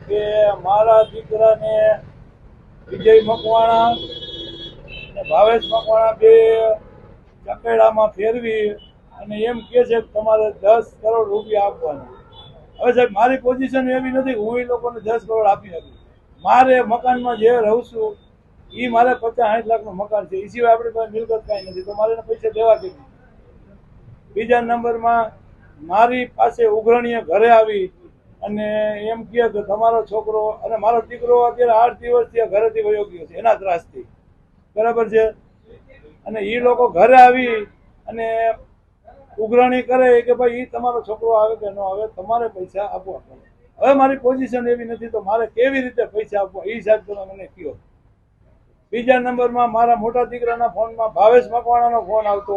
કે મારા દીકરાને વિજય મકવાણા અને ભાવેશ મકવાણા બે ચકેડામાં ફેરવી અને એમ કે છે કે તમારે 10 કરોડ રૂપિયા આપવાના. હવે સાહેબ મારી પોઝિશન એવી નથી હું એ લોકોને 10 કરોડ આપી શકું. મારે મકાનમાં જે રહું છું એ મારે 50-60 લાખનું મકાન છે. એ સિવાય આપણી પાસે મિલકત કાંઈ નથી, તો મારે એને પૈસા દેવા કેવી? બીજા નંબરમાં મારી પાસે ઉઘરણીએ ઘરે આવી અને એમ કહે કે તમારો છોકરો અને મારો દીકરો અત્યારે 8 દિવસથી ઘરેથી વયો ગયો છે એના ત્રાસથી, બરાબર છે. અને એ લોકો ઘરે આવી અને ઉઘરાણી કરે કે ભાઈ એ તમારો છોકરો આવે કે ન આવે, તમારે પૈસા આપવા પડે. હવે મારી પોઝિશન એવી નથી તો મારે કેવી રીતે પૈસા આપવા એ સાહેબ તમે મને કહો. બીજા નંબરમાં મારા મોટા દીકરાના ફોનમાં ભાવેશ મકવાણાનો ફોન આવતો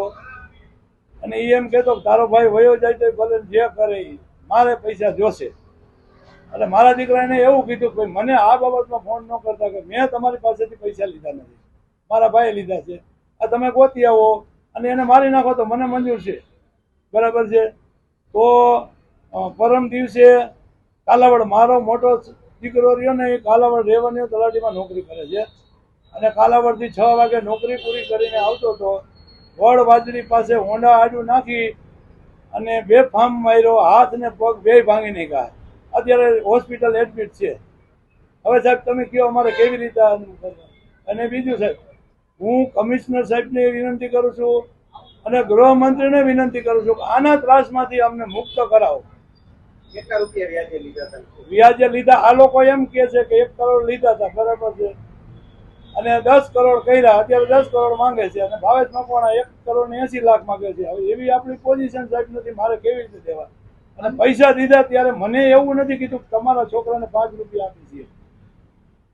અને એ એમ કહેતો તારો ભાઈ વયો જાય તો ભલે જે કરે એ મારે પૈસા જોશે. એટલે મારા દીકરાને એવું કીધું કે મને આ બાબતમાં ફોન ન કરતા કે મેં તમારી પાસેથી પૈસા લીધા નથી, મારા ભાઈએ લીધા છે, આ તમે ગોતી આવો અને એને મારી નાખો તો મને મંજૂર છે, બરાબર છે. તો પરમ દિવસે કાલાવડ મારો મોટો દીકરો રહ્યો ને એ કાલાવડ રેવન્યુ તલાટીમાં નોકરી કરે છે અને કાલાવડથી 6 વાગે નોકરી પૂરી કરીને આવતો હતો. વડ વાજરી પાસે હોંડા આડું નાખી અને બેફામ માર્યો, હાથ ને પગ બે ભાંગી નાખ્યા. અત્યારે હોસ્પિટલ એડમિટ છે. હવે સાહેબ તમે કહો અમારે કેવી રીતે? અને બીજું સાહેબ હું કમિશનર સાહેબને વિનંતી કરું છું અને ગૃહમંત્રીને વિનંતી કરું છું કે આના ત્રાસમાંથી અમને મુક્ત કરાવો. કેટલા રૂપિયા વ્યાજે લીધા હતા? વ્યાજે લીધા આ લોકો એમ કે છે કે 1 કરોડ લીધા હતા, બરાબર છે, અને 10 કરોડ કર્યા. અત્યારે 10 કરોડ માંગે છે અને ભાવેશ મકવાણા 1 કરોડ ને 80 લાખ માંગે છે. હવે એવી આપણી પોઝિશન સાહેબ નથી, મારે કેવી રીતે દેવા? અને પૈસા દીધા ત્યારે મને એવું નથી કીધું કે તમારા છોકરાને 5 રૂપિયા આપી છીએ.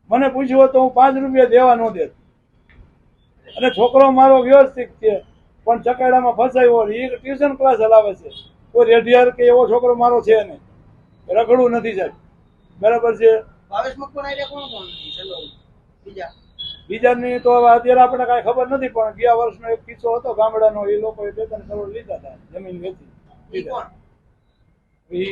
મને પૂછ્યું તો હું 5 રૂપિયા દેવા ન દેત. અને છોકરો મારો વ્યવસ્થિત છે પણ ચકેડામાં ફસાયો, એ ટ્યુશન ક્લાસ હલાવે છે. કોઈ રેઢિયાર કે એવો છોકરો મારો છે નહીં, રખડું નથી સાહેબ, બરાબર છે. ભાવેશ મકવાણા એટલે કોણ કોણ બીજા? બીજાની તો હવે અત્યારે આપણે કાંઈ ખબર નથી, પણ ગયા વર્ષનો એક કિસ્સો હતો ગામડાનો, એ લોકોએ 2-3 કરોડ લીધા હતા જમીન વેચી. એ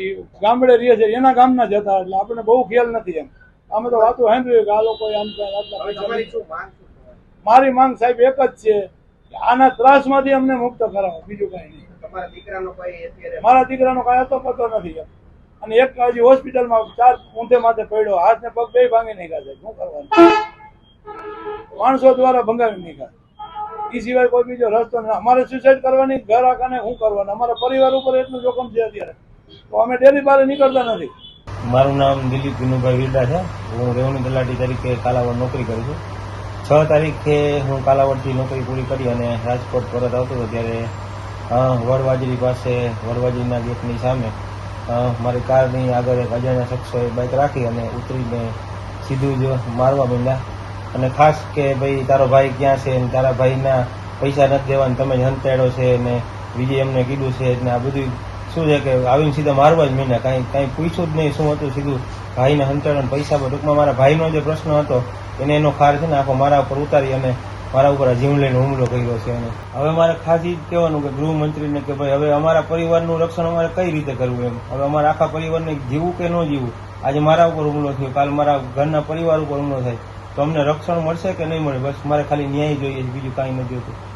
ગામડે રહે છે, એના ગામના જ હતા, એટલે આપણે બહુ ખ્યાલ નથી. એમ અમે તો વાતો સાંભળ્યું કે આ લોકોએ આટલા પૈસા. મારી માંગ સાહેબ એક જ છે કે આના ત્રાસમાંથી અમને મુક્ત કરાવો, બીજું કાંઈ નહીં. મારા દીકરાનો કાંઈ હતો પતો નથી. અને એક હજી હોસ્પિટલમાં 4 ઊંધે માથે પડ્યો, હાથ ને પગ બે ભાંગી નાખ્યા છે. શું કરવાનું? માણસો દ્વારા ભંગાવી નાખ્યા. એ સિવાય કોઈ બીજો રસ્તો નથી. અમારે સુસાઇડ કરવાની, ઘર આખાને શું કરવાનું? અમારા પરિવાર ઉપર એટલું જોખમ છે અત્યારે, તો અમે ડેલી બહાર નીકળતા નથી. મારું નામ દિલીપ વિનુભાઈ વીરડા છે. હું રેવન્યુ તલાટી તરીકે કાલાવડ નોકરી કરું છું. 6 તારીખે હું કાલાવડથી નોકરી પૂરી કરી અને રાજકોટ પરત આવતો હતો ત્યારે વડવાજરી પાસે વડવાજરીના ગેટની સામે મારી કારની આગળ એક અજાણ્યા શખ્સોએ બાઇક રાખી અને ઉતરીને સીધું જ મારવા માંડ્યા. અને ખાસ કે ભાઈ તારો ભાઈ ક્યાં છે ને તારા ભાઈના પૈસા નથી દેવાને તમે જ હંતાડ્યો છે ને બીજે એમને કીધું છે ને આ બધું શું છે કે આવીને સીધા મારવા જ માંડ્યા. કાંઈ પૂછ્યું જ નહીં શું હતું, સીધું ભાઈને હંતાડ્યો પૈસા પર. ટૂંકમાં મારા ભાઈનો જે પ્રશ્ન હતો એને એનો ખાર છે ને આખો મારા ઉપર ઉતારી અને મારા ઉપર જીવલેણ હુમલો કર્યો છે. અને હવે મારે ખાસ એ જ કહેવાનું કે ગૃહમંત્રીને કે ભાઈ હવે અમારા પરિવારનું રક્ષણ અમારે કઈ રીતે કરવું એમ. હવે અમારા આખા પરિવારને જીવવું કે ન જીવવું. આજે મારા ઉપર હુમલો થયો, કાલ મારા ઘરના પરિવાર ઉપર હુમલો થાય તો અમને રક્ષણ મળશે કે નહીં મળે? બસ મારે ખાલી ન્યાય જોઈએ છે, બીજું કાંઈ નથી જોતું.